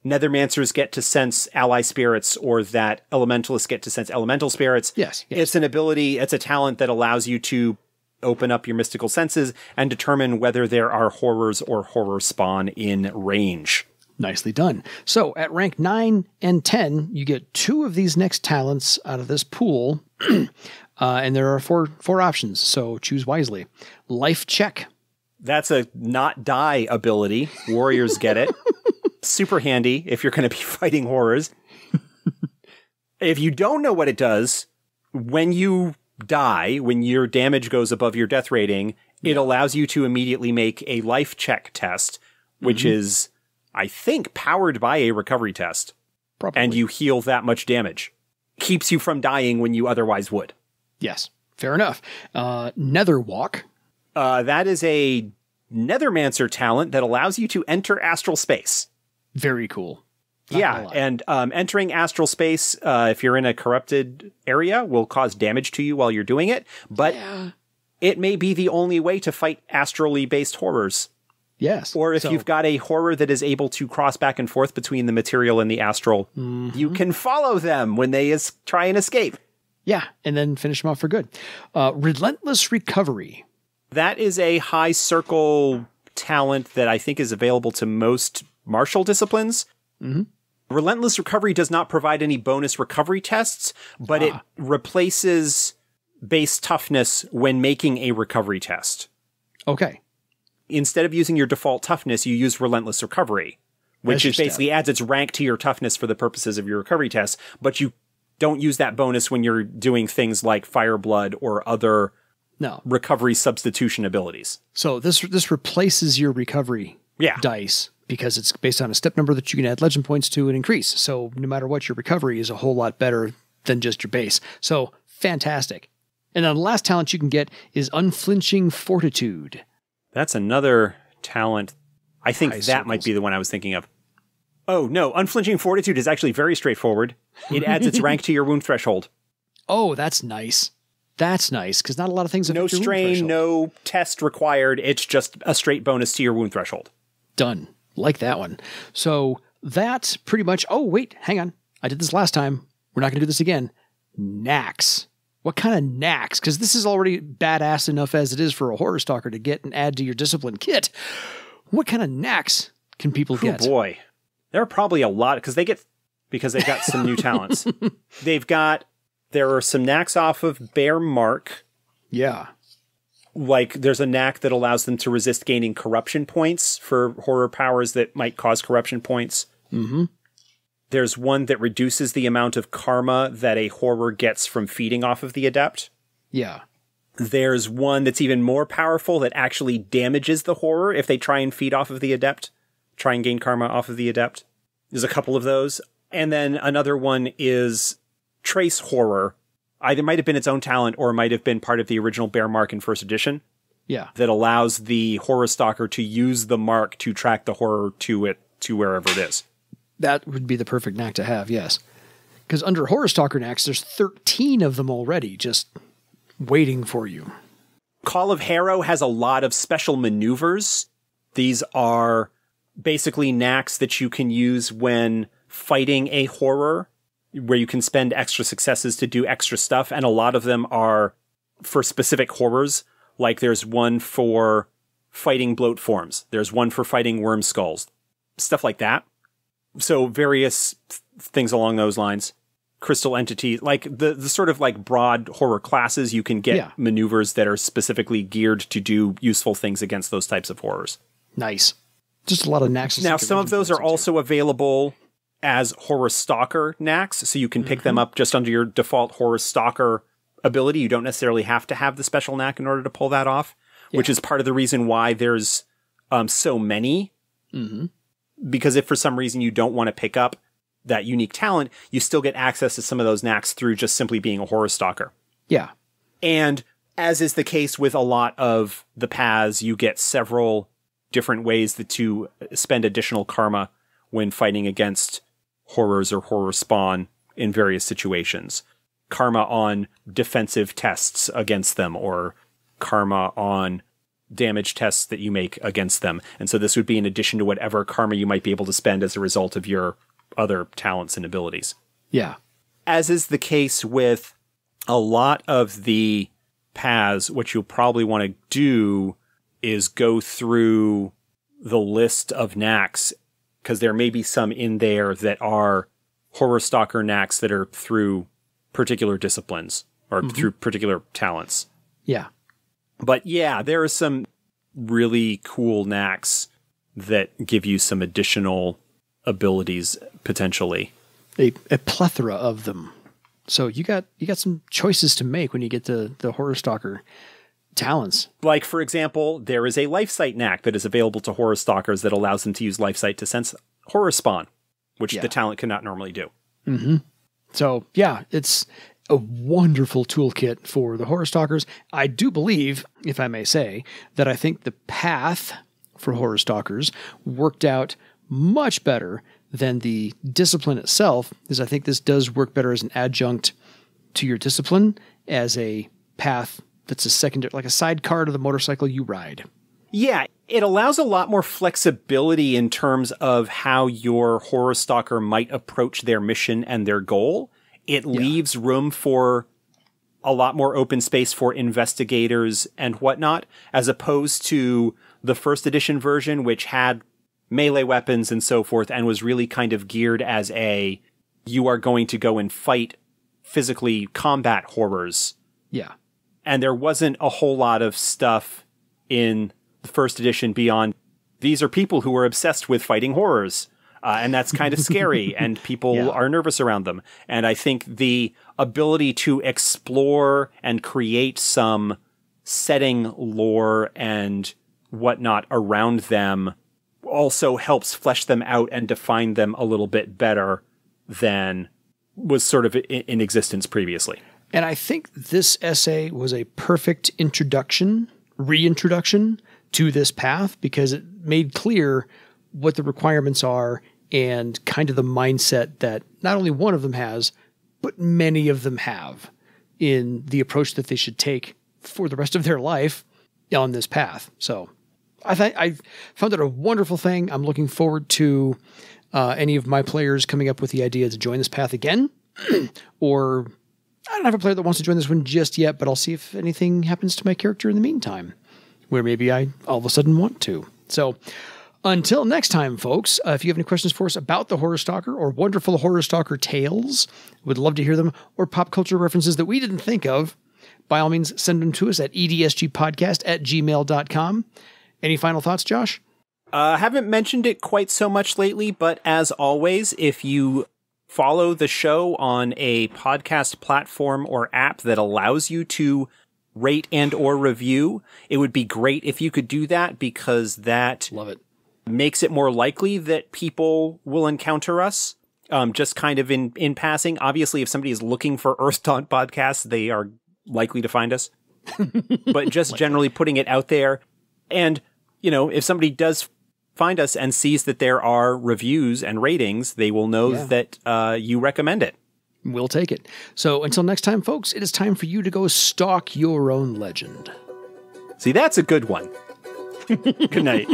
nethermancers get to sense ally spirits or that elementalists get to sense elemental spirits. Yes. It's an ability, it's a talent that allows you to open up your mystical senses and determine whether there are horrors or horror spawn in range. Nicely done. So at rank 9 and 10, you get 2 of these next talents out of this pool. And there are four options, so choose wisely. Life check. That's a not die ability. Warriors get it. Super handy if you're going to be fighting horrors. If you don't know what it does, when you die, when your damage goes above your death rating, it allows you to immediately make a life check test, which is, I think, powered by a recovery test. Probably. And you heal that much damage. Keeps you from dying when you otherwise would. Yes, fair enough. Nether walk. That is a nethermancer talent that allows you to enter astral space. Very cool. Not and entering astral space, if you're in a corrupted area, will cause damage to you while you're doing it. But it may be the only way to fight astrally based horrors. Yes. Or if you've got a horror that is able to cross back and forth between the material and the astral, you can follow them when they try and escape. Yeah, and then finish them off for good. Relentless recovery. That is a high circle talent that I think is available to most martial disciplines. Relentless recovery does not provide any bonus recovery tests, but it replaces base toughness when making a recovery test. Okay. Instead of using your default toughness, you use relentless recovery, which is basically adds its rank to your toughness for the purposes of your recovery test, but you don't use that bonus when you're doing things like fire blood or other recovery substitution abilities. So this replaces your recovery dice because it's based on a step number that you can add legend points to and increase. So no matter what, your recovery is a whole lot better than just your base. So fantastic. And then the last talent you can get is unflinching fortitude. That's another talent. I think that might be the one I was thinking of. Oh, no. Unflinching fortitude is actually very straightforward. It adds its rank to your wound threshold. Oh, that's nice. That's nice, because not a lot of things have no strain, no test required. It's just a straight bonus to your wound threshold. Done. Like that one. So that's pretty much... Oh, wait. Hang on. I did this last time. We're not going to do this again. Knacks. What kind of knacks? Because this is already badass enough as it is for a Horror Stalker to get and add to your discipline kit. What kind of knacks can people get? Oh, boy. There are probably a lot, because they've got some new talents. There are some knacks off of Bear Mark. Yeah. Like, there's a knack that allows them to resist gaining corruption points for horror powers that might cause corruption points. There's one that reduces the amount of karma that a horror gets from feeding off of the adept. Yeah. There's one that's even more powerful that actually damages the horror if they try and feed off of the adept. Try and gain karma off of the adept. There's a couple of those. And then another one is Trace Horror. Either might have been its own talent or might have been part of the original Bear Mark in first edition. Yeah. That allows the Horror Stalker to use the mark to track the horror to wherever it is. That would be the perfect knack to have, yes. Because under Horror Stalker knacks, there's 13 of them already just waiting for you. Call of Harrow has a lot of special maneuvers. These are basically knacks that you can use when fighting a horror, where you can spend extra successes to do extra stuff, and a lot of them are for specific horrors. Like there's one for fighting bloat forms. There's one for fighting worm skulls. Stuff like that. So various things along those lines. Crystal entities, like the sort of like broad horror classes, you can get maneuvers that are specifically geared to do useful things against those types of horrors. Nice. Just a lot of knacks. Now, some of those are also available as Horror Stalker knacks, so you can pick them up just under your default Horror Stalker ability. You don't necessarily have to have the special knack in order to pull that off, which is part of the reason why there's so many. Because if for some reason you don't want to pick up that unique talent, you still get access to some of those knacks through just simply being a Horror Stalker. Yeah. And as is the case with a lot of the paths, you get several different ways to spend additional karma when fighting against horrors or horror spawn in various situations. Karma on defensive tests against them, or karma on damage tests that you make against them. And so this would be in addition to whatever karma you might be able to spend as a result of your other talents and abilities. Yeah. As is the case with a lot of the paths, what you'll probably want to do is go through the list of knacks, because there may be some in there that are Horror Stalker knacks that are through particular disciplines or through particular talents. Yeah. But yeah, there are some really cool knacks that give you some additional abilities potentially. A plethora of them. So you got some choices to make when you get to the Horror Stalker talents. Like, for example, there is a life sight knack that is available to Horror Stalkers that allows them to use life sight to sense horror spawn, which the talent cannot normally do. Mm-hmm. So, yeah, it's a wonderful toolkit for the Horror Stalkers. I do believe, if I may say, that I think the path for Horror Stalkers worked out much better than the discipline itself, because I think this does work better as an adjunct to your discipline, as a path that's a secondary, like a sidecar to the motorcycle you ride. Yeah, it allows a lot more flexibility in terms of how your Horror Stalker might approach their mission and their goal. It leaves room for a lot more open space for investigators and whatnot, as opposed to the first edition version, which had melee weapons and so forth, and was really kind of geared as you are going to go and fight physically combat horrors. Yeah. And there wasn't a whole lot of stuff in the first edition beyond, these are people who are obsessed with fighting horrors. And that's kind of scary, and people are nervous around them. And I think the ability to explore and create some setting lore and whatnot around them also helps flesh them out and define them a little bit better than was sort of in existence previously. And I think this essay was a perfect reintroduction to this path, because it made clear what the requirements are and kind of the mindset that not only one of them has, but many of them have in the approach that they should take for the rest of their life on this path. So I found it a wonderful thing. I'm looking forward to any of my players coming up with the idea to join this path again. Or I don't have a player that wants to join this one just yet, but I'll see if anything happens to my character in the meantime, where maybe I all of a sudden want to. So until next time, folks, if you have any questions for us about the Horror Stalker or wonderful Horror Stalker tales, would love to hear them, or pop culture references that we didn't think of, by all means, send them to us at edsgpodcast@gmail.com. Any final thoughts, Josh? Haven't mentioned it quite so much lately, but as always, if you follow the show on a podcast platform or app that allows you to rate and or review, it would be great if you could do that, because that makes it more likely that people will encounter us, just kind of in passing. Obviously, if somebody is looking for Earthdawn podcasts, they are likely to find us. But just generally putting it out there. And, you know, if somebody does find us and sees that there are reviews and ratings, they will know that you recommend it. We'll take it. So until next time, folks, it is time for you to go stalk your own legend. See, that's a good one. Good night.